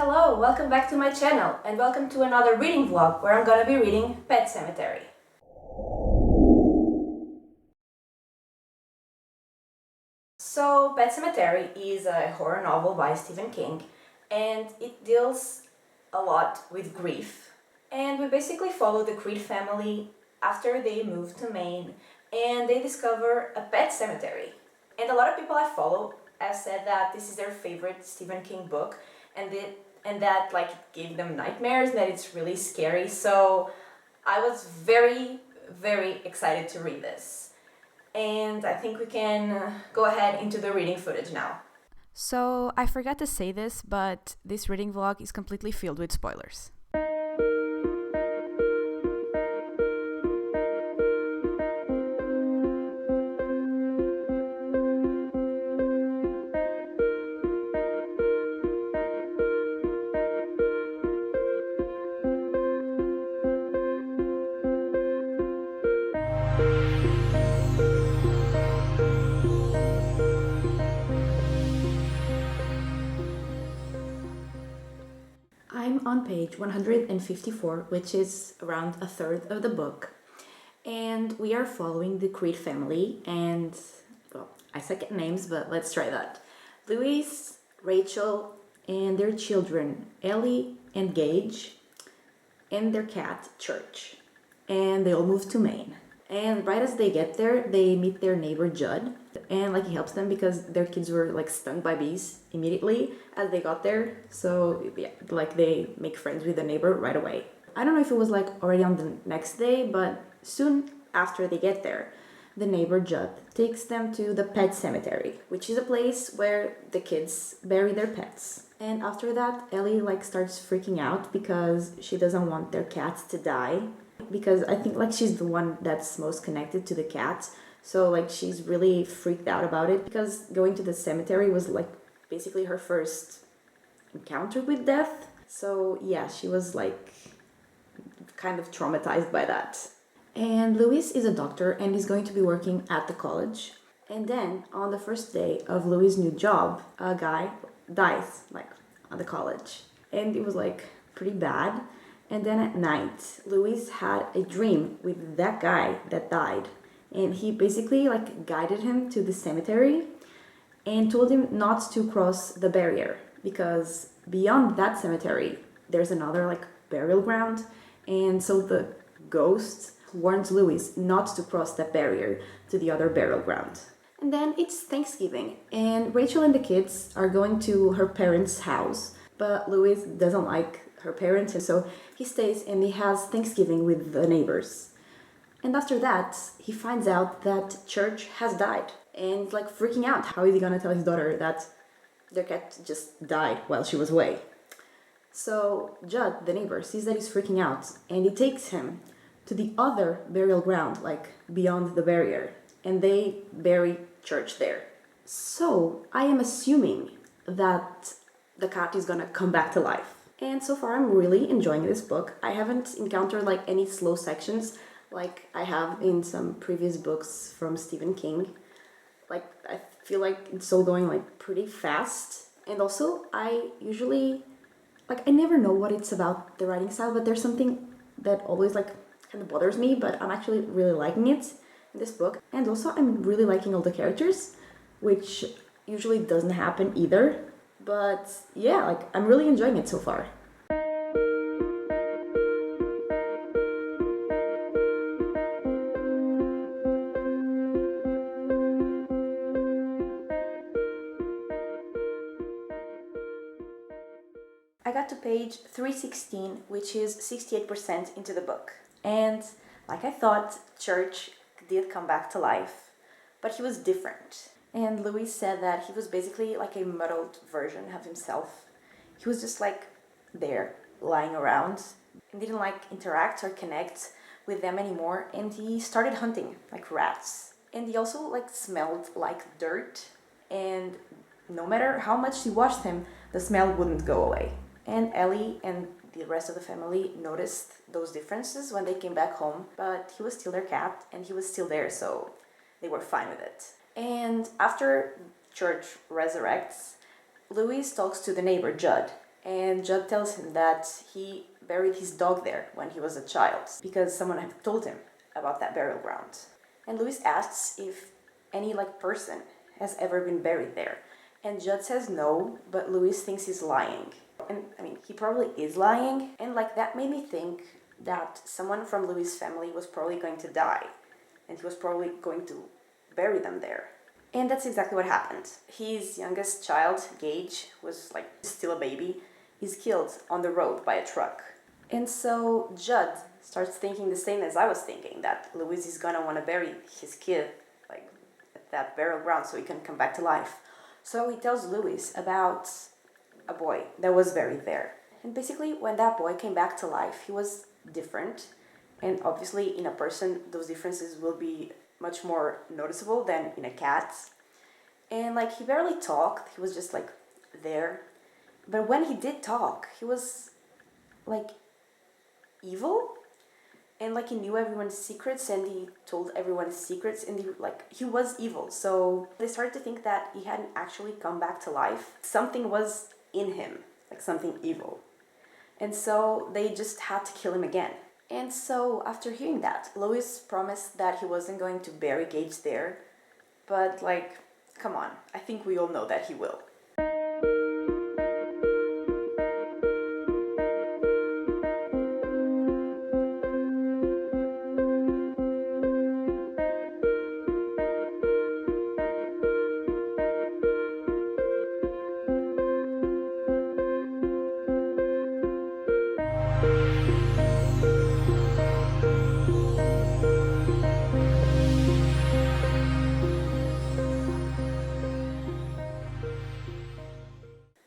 Hello, welcome back to my channel and welcome to another reading vlog where I'm gonna be reading Pet Sematary. So, Pet Sematary is a horror novel by Stephen King and it deals a lot with grief. And we basically follow the Creed family after they move to Maine and they discover a pet cemetery. And a lot of people I follow have said that this is their favorite Stephen King book and that like it gave them nightmares, that it's really scary. So I was very excited to read this. And I think we can go ahead into the reading footage now. So, I forgot to say this, but this reading vlog is completely filled with spoilers. I'm on page 154, which is around a third of the book. And we are following the Creed family and, well, I suck at names, but let's try that. Louise, Rachel, and their children, Ellie and Gage, and their cat, Church. And they all move to Maine. And right as they get there, they meet their neighbor Judd, and like he helps them because their kids were like stung by bees immediately as they got there. So yeah, like they make friends with the neighbor right away. I don't know if it was like already on the next day, but soon after they get there, the neighbor Judd takes them to the pet cemetery, which is a place where the kids bury their pets. And after that, Ellie like starts freaking out because she doesn't want their cats to die, because I think like she's the one that's most connected to the cats. So like she's really freaked out about it because going to the cemetery was like basically her first encounter with death. So yeah, she was like kind of traumatized by that. And Louis is a doctor and is going to be working at the college. And then on the first day of Louis' new job, a guy dies like on the college. And it was like pretty bad. And then at night, Louis had a dream with that guy that died. And he basically like guided him to the cemetery and told him not to cross the barrier because beyond that cemetery there's another like burial ground, and so the ghost warns Louis not to cross that barrier to the other burial ground. And then it's Thanksgiving and Rachel and the kids are going to her parents' house, but Louis doesn't like her parents, and so he stays and he has Thanksgiving with the neighbors. And after that, he finds out that Church has died and like freaking out. How is he gonna tell his daughter that their cat just died while she was away? So Judd, the neighbor, sees that he's freaking out and he takes him to the other burial ground, like beyond the barrier, and they bury Church there. So I am assuming that the cat is gonna come back to life. And so far I'm really enjoying this book. I haven't encountered like any slow sections like I have in some previous books from Stephen King. Like I feel like it's all going like pretty fast. And also I usually like I never know what it's about the writing style, but there's something that always like kind of bothers me, but I'm actually really liking it in this book. And also I'm really liking all the characters, which usually doesn't happen either. But yeah, like I'm really enjoying it so far. I got to page 316, which is 68% into the book. And like I thought, Church did come back to life, but he was different. And Louis said that he was basically like a muddled version of himself. He was just like there, lying around, and didn't like interact or connect with them anymore. And he started hunting like rats. And he also like smelled like dirt. And no matter how much she washed him, the smell wouldn't go away. And Ellie and the rest of the family noticed those differences when they came back home, but he was still their cat and he was still there, so they were fine with it. And after Church resurrects, Louis talks to the neighbor Judd, And Judd tells him that he buried his dog there when he was a child because someone had told him about that burial ground. And Louis asks if any person has ever been buried there. And Judd says no, but Louis thinks he's lying. And I mean, he probably is lying. And that made me think that someone from Louis' family was probably going to die. And he was probably going to bury them there. And that's exactly what happened. His youngest child, Gage, was still a baby, is killed on the road by a truck. And so Judd starts thinking the same as I was thinking, that Louis is gonna want to bury his kid at that burial ground so he can come back to life. So he tells Louis about a boy that was buried there. And basically, when that boy came back to life, he was different. And obviously, in a person, those differences will be much more noticeable than in a cat. And he barely talked, he was just there. But when he did talk, he was evil, and he knew everyone's secrets, and he told everyone's secrets, and he was evil. So they started to think that he hadn't actually come back to life. Something was in him, something evil. And so they just had to kill him again. And so after hearing that, Louis promised that he wasn't going to bury Gage there. But come on, I think we all know that he will.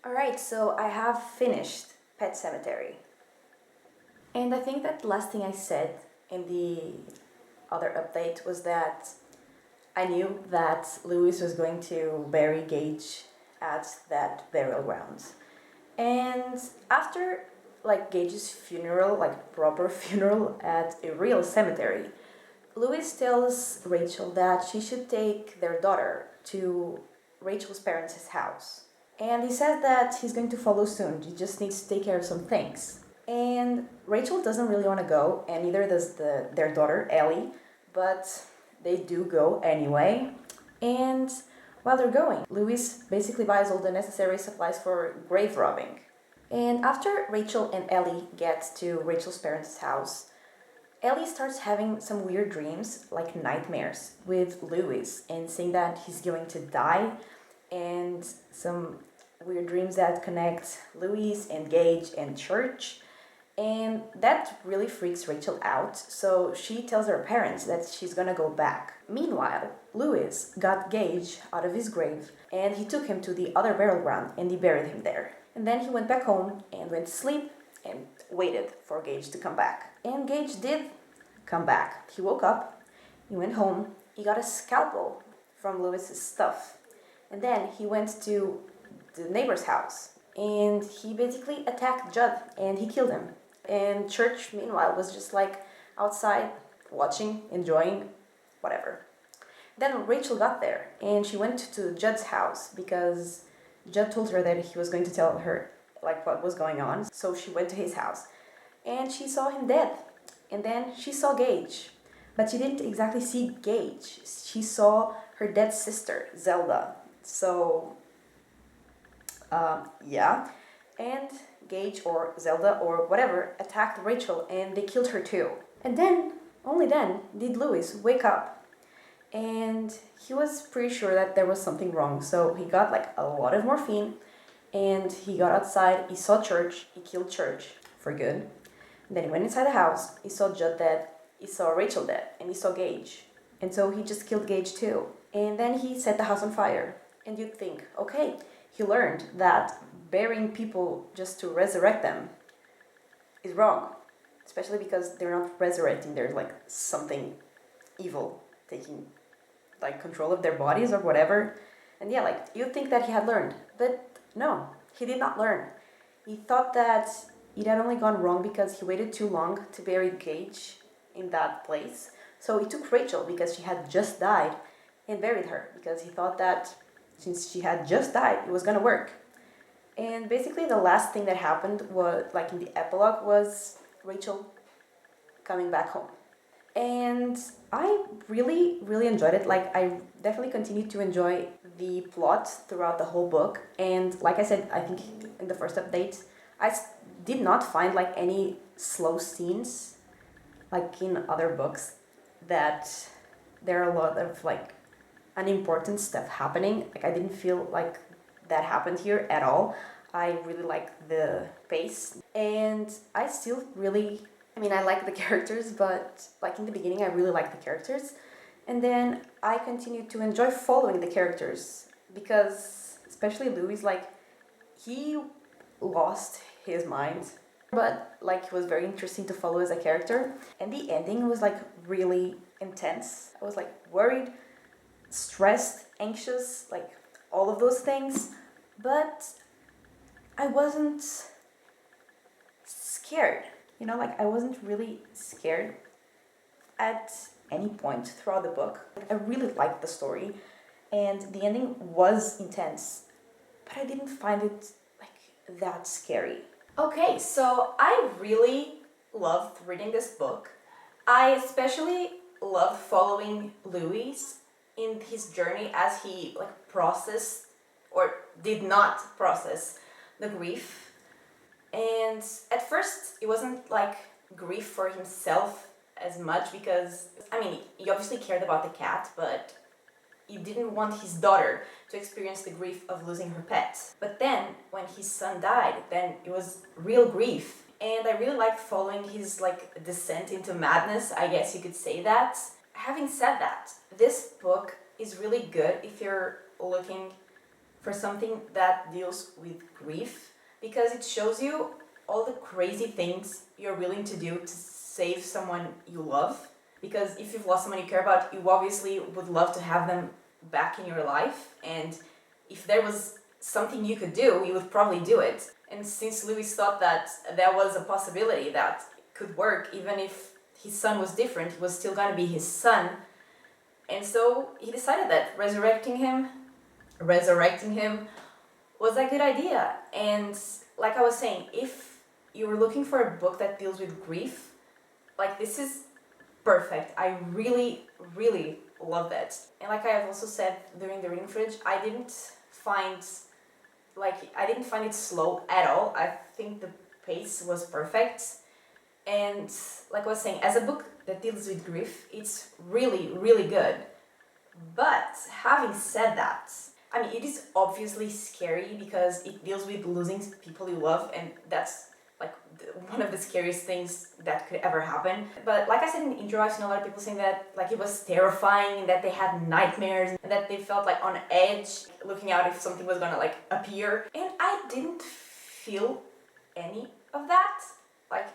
Alright, so I have finished Pet Sematary. And I think that the last thing I said in the other update was that I knew that Louis was going to bury Gage at that burial ground. And after Gage's funeral, proper funeral at a real cemetery, Louis tells Rachel that she should take their daughter to Rachel's parents' house. And he says that he's going to follow soon. He just needs to take care of some things. And Rachel doesn't really want to go, and neither does their daughter, Ellie, but they do go anyway. And while they're going, Louis basically buys all the necessary supplies for grave robbing. And after Rachel and Ellie get to Rachel's parents' house, Ellie starts having some weird dreams, nightmares, with Louis, and saying that he's going to die, and some weird dreams that connect Louis and Gage and church. And that really freaks Rachel out, so she tells her parents that she's gonna go back. Meanwhile, Louis got Gage out of his grave, and he took him to the other burial ground, and he buried him there. And then he went back home and went to sleep and waited for Gage to come back. And Gage did come back. He woke up, he went home, he got a scalpel from Louis's stuff. And then he went to the neighbor's house, and he basically attacked Judd, and he killed him. And Church, meanwhile, was just outside, watching, enjoying, whatever. Then Rachel got there, and she went to Judd's house because Judd told her that he was going to tell her what was going on. So she went to his house, and she saw him dead. And then she saw Gage, but she didn't exactly see Gage. She saw her dead sister, Zelda. So, yeah. And Gage or Zelda or whatever attacked Rachel, and they killed her too. And then, only then, did Louis wake up. And he was pretty sure that there was something wrong. So he got a lot of morphine, and he got outside, he saw Church, he killed Church for good. And then he went inside the house, he saw Judd dead, he saw Rachel dead, and he saw Gage. And so he just killed Gage too. And then he set the house on fire. And you'd think, okay, he learned that burying people just to resurrect them is wrong. Especially because they're not resurrecting, there's something evil taking control of their bodies or whatever. And yeah, you'd think that he had learned. But no, he did not learn. He thought that it had only gone wrong because he waited too long to bury Gage in that place. So he took Rachel because she had just died and buried her because he thought that since she had just died, it was going to work. And basically the last thing that happened was, like in the epilogue, was Rachel coming back home. And I really, really enjoyed it. Like, I definitely continued to enjoy the plot throughout the whole book. And like I said, I think in the first update, did not find like any slow scenes like in other books, that there are a lot of like unimportant stuff happening. Like, I didn't feel like that happened here at all. I really like the pace, and I still really, I mean, I like the characters, but like in the beginning I really liked the characters, and then I continued to enjoy following the characters, because especially Louis, like, he lost his mind, but like it was very interesting to follow as a character, and the ending was like really intense. I was like worried, stressed, anxious, like all of those things, but I wasn't scared. You know, like I wasn't really scared at any point throughout the book. I really liked the story, and the ending was intense, but I didn't find it like that scary. Okay, so I really loved reading this book. I especially loved following Louis in his journey as he like processed or did not process the grief. And at first it wasn't like grief for himself as much, because I mean, he obviously cared about the cat, but he didn't want his daughter to experience the grief of losing her pet. But then when his son died, then it was real grief. And I really liked following his like descent into madness, I guess you could say that. Having said that, this book is really good if you're looking for something that deals with grief, because it shows you all the crazy things you're willing to do to save someone you love. Because if you've lost someone you care about, you obviously would love to have them back in your life, and if there was something you could do, you would probably do it. And since Louis thought that there was a possibility that could work, even if his son was different, he was still gonna be his son. And so he decided that resurrecting him was a good idea. And like I was saying, if you were looking for a book that deals with grief, like this is perfect. I really, really love that. And like I have also said during the reading fridge, I didn't find it slow at all. I think the pace was perfect. And like I was saying, as a book that deals with grief, it's really, really good. But having said that, I mean, it is obviously scary because it deals with losing people you love, and that's like one of the scariest things that could ever happen. But like I said in the intro, I've seen a lot of people saying that like it was terrifying, and that they had nightmares, and that they felt like on edge, looking out if something was gonna like appear. And I didn't feel any of that. Like,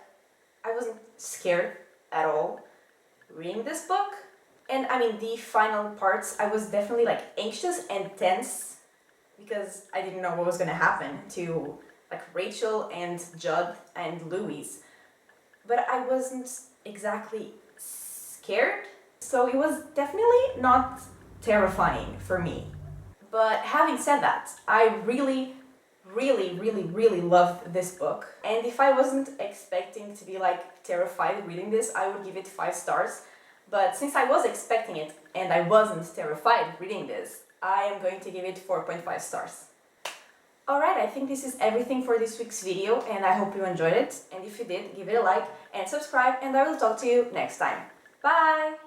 I wasn't scared at all reading this book. And I mean, the final parts, I was definitely like anxious and tense because I didn't know what was gonna happen to like Rachel and Judd and Louise. But I wasn't exactly scared, so it was definitely not terrifying for me. But having said that, I really, really, really, really loved this book. And if I wasn't expecting to be like terrified reading this, I would give it 5 stars. But since I was expecting it and I wasn't terrified reading this, I am going to give it 4.5 stars. Alright, I think this is everything for this week's video, and I hope you enjoyed it. And if you did, give it a like and subscribe, and I will talk to you next time. Bye!